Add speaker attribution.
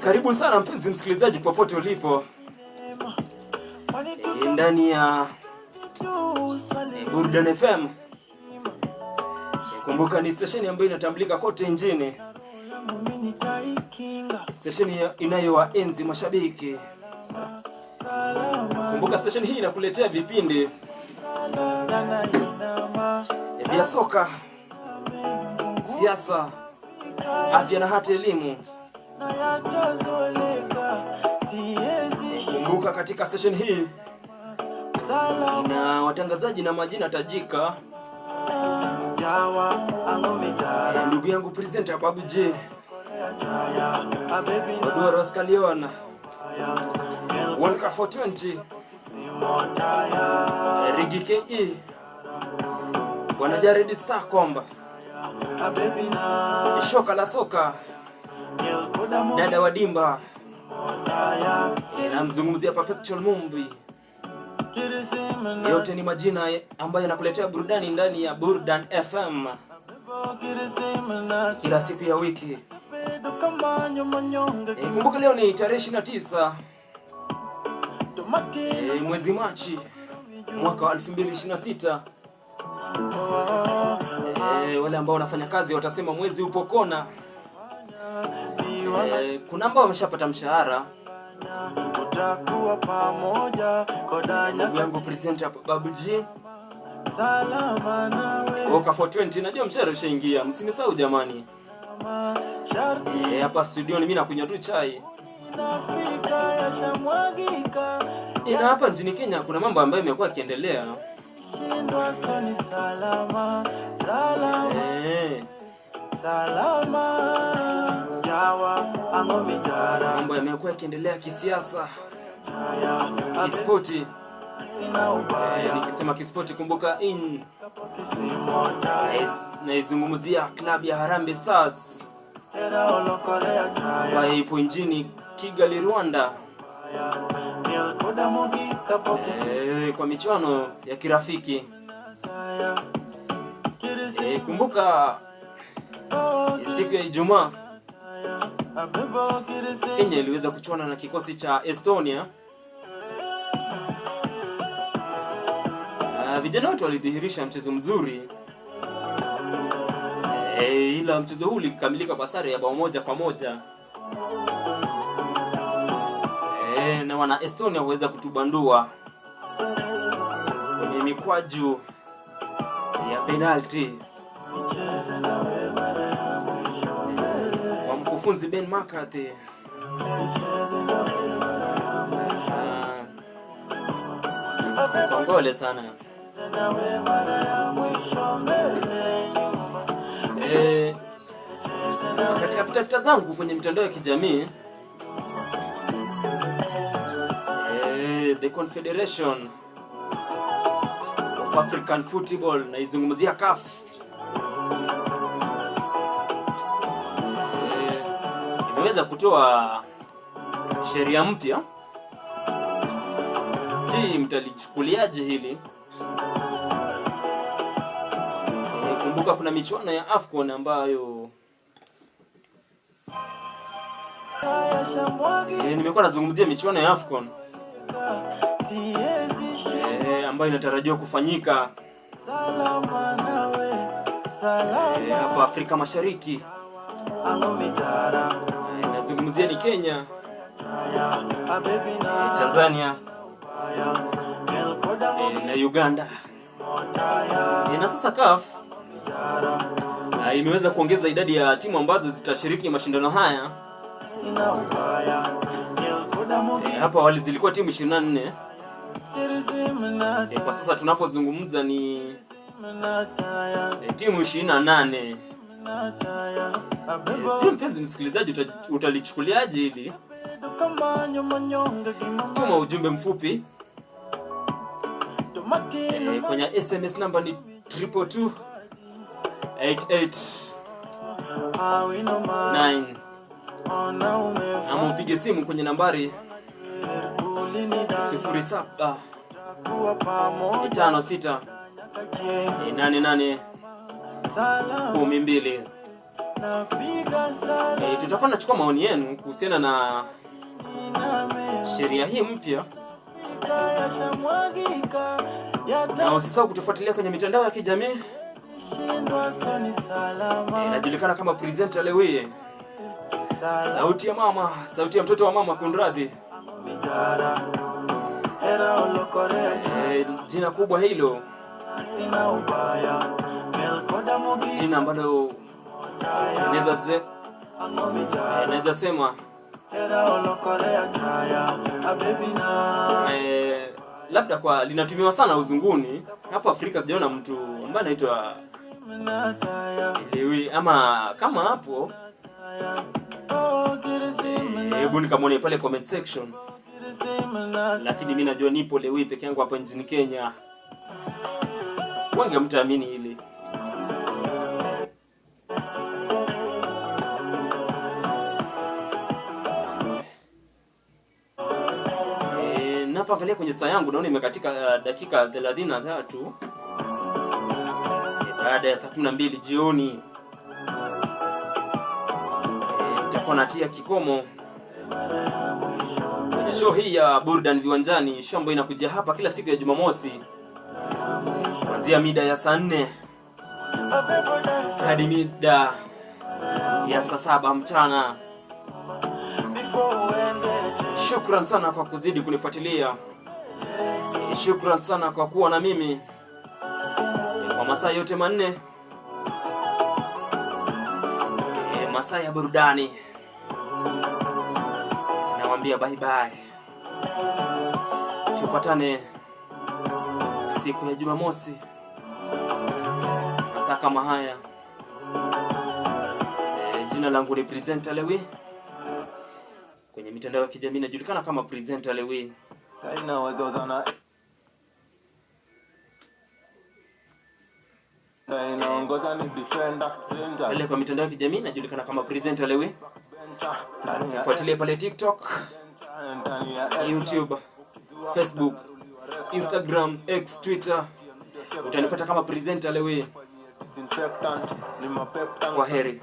Speaker 1: Karibu sana mpenzi msikilizaji popote ulipo ndani ya Burudani FM. Kumbuka ni station ambayo inatambulika kote nchini, station inayowaenzi mashabiki. Kumbuka station hii inakuletea vipindi vya soka, siasa, afya na hata elimu. Kumbuka katika session hii na watangazaji na majina tajika. Ndugu yangu presenter Babu J, Odoro Oscaliona, World Cup 420, Rigi KE, Bwana Jared Star Komba, Shoka la Soka, Dada wa Dimba, na mzungumzia Perpetual Mumbi. Yote ni majina ambayo yanakuletea burudani ndani ya Burudani FM kila siku ya wiki. Kumbuka leo ni tarehe 29 mwezi Machi mwaka wa 2026. Wale ambao wanafanya kazi watasema mwezi upo kona. Kuna ambao wameshapata mshahara. Utakuwa pamoja Ndugu yangu presenter Babu G, salama nawe. Woka 420 najua mchana ushaingia, msinisahau jamani. Hapa studio mimi nakunywa tu chai. Ina hapa nchini Kenya kuna mambo ambayo yamekuwa yakiendelea. Shindwa soni salama, salama. Salama. Mambo yamekuwa yakiendelea kisiasa, kispoti. Nikisema kispoti kumbuka naizungumzia klabu ya Harambee Stars ambayo ipo nchini Kigali, Rwanda, kwa michuano ya kirafiki. Kumbuka siku ya Ijumaa Kenya iliweza kuchuana na kikosi cha Estonia. Vijana wote walidhihirisha mchezo mzuri. Ila mchezo huu ulikamilika kwa sare ya bao moja kwa moja. Na wana Estonia waweza kutubandua kwenye mikwaju ya penalty. Mkufunzi Ben McCarthy. Kongole sana. Katika pitapita zangu kwenye mitandao ya kijamii, the Confederation of African Football, naizungumzia CAF, imeweza kutoa sheria mpya. Je, mtalichukuliaje hili? Kumbuka kuna michuano ya AFCON ambayo nimekuwa nazungumzia michuano ya AFCON ambayo inatarajiwa kufanyika hapa Afrika Mashariki. Nazungumzia ni Kenya, Tanzania na Uganda. Na sasa CAF imeweza kuongeza idadi ya timu ambazo zitashiriki mashindano haya. Hapa awali zilikuwa timu 24. Kwa sasa tunapozungumza ni timu 28. Sio mpenzi msikilizaji, utalichukuliaje hili? Tuma ujumbe mfupi kwenye SMS namba ni 22288 ama upige simu kwenye nambari 075688 12. Tutakuwa tunachukua maoni yenu kuhusiana na sheria hii mpya, na usisahau kutufuatilia kwenye mitandao ya kijamii. Inajulikana kama Presenter Lewi, sauti ya mama, sauti ya mtoto wa mama Kunradhi. Jina kubwa hilo, jina ambalo naweza sema labda kwa linatumiwa sana uzunguni. Hapa Afrika sijaona mtu ambaye anaitwa Lewi ama kama hapo. Hebu nikamwone pale comment section. Lakini mimi najua nipo Lewi peke yangu hapa nchini Kenya. Wengi mtaamini hili. Napoangalia kwenye saa yangu naona imekatika dakika 33 baada ya saa 12 jioni. Nitakuwa natia kikomo kwenye show hii ya Burudani Viwanjani, show ambayo inakuja hapa kila siku ya Jumamosi kuanzia mida ya saa 4 hadi mida ya saa 7 mchana. Shukran sana kwa kuzidi kunifuatilia. Shukran sana kwa kuwa na mimi kwa masaa yote manne, masaa ya burudani. Nawaambia bye bye. Tupatane siku ya Jumamosi masaa kama haya. Jina langu ni Presenter Lewi. Kwenye mitandao ya kijamii najulikana kama Presenter Lewi. Pale kwa mitandao ya kijamii najulikana kama Presenter Lewi. Fuatilia pale TikTok, YouTube, Facebook, Instagram, X, Twitter. Utanipata kama Presenter Lewi. Kwaheri.